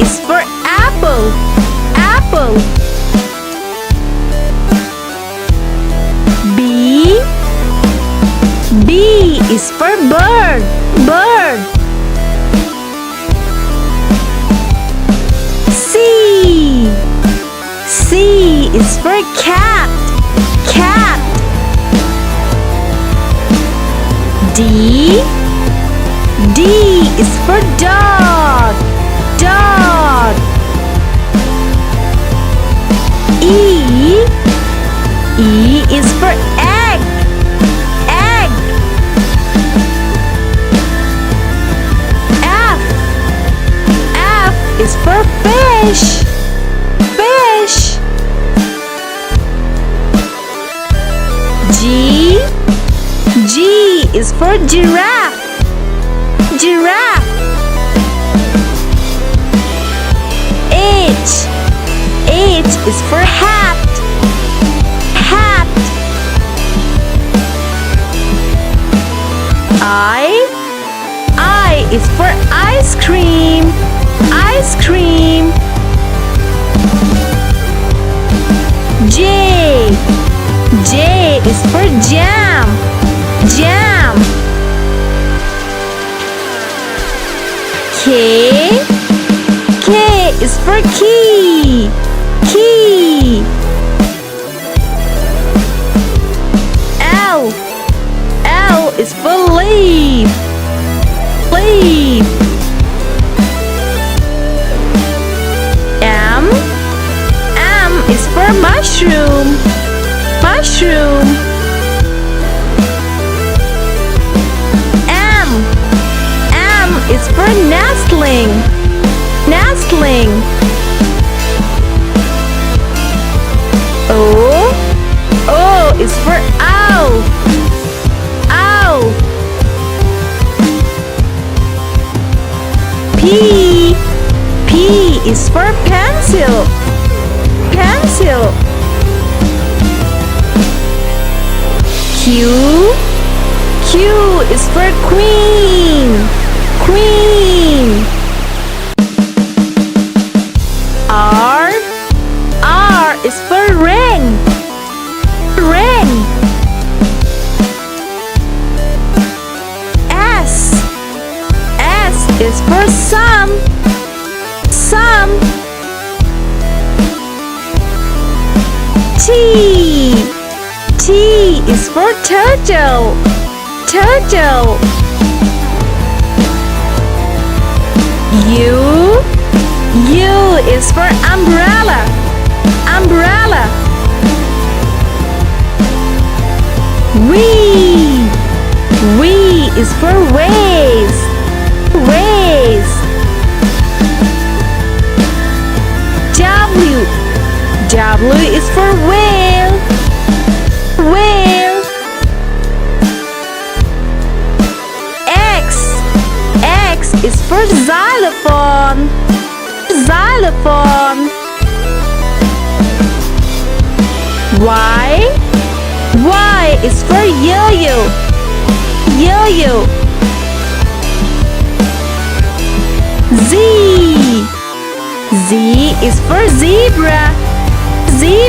is for apple. Apple. B. B is for bird. Bird. C. C is for cat. Cat. D. D is for dog. Dog. E. E is for egg. Egg. F. F is for fish. Fish. G. G is for giraffe. Giraffe. H. H is for hat. Hat. I is for ice cream. Ice cream. J. J is for jam. Jam. K. K is for key. Key. L. L is for leaf. Leaf. M. M is for mushroom. Mushroom. M. M is for nestling. Nestling. O. O is for owl. Owl. P. P is for pencil. Pencil. Q. Q is for queen. Queen. R. R is for ring. Ring. S. S is for sun. Sun. T. T is for turtle. Turtle. U. U is for umbrella. Umbrella. V. V is for vase. Vase. W. W is for whale. Whale. X. X is for xylophone. Xylophone. Y. Y is for yo-yo. Yo-yo. Z. Z is for zebra. Zebra.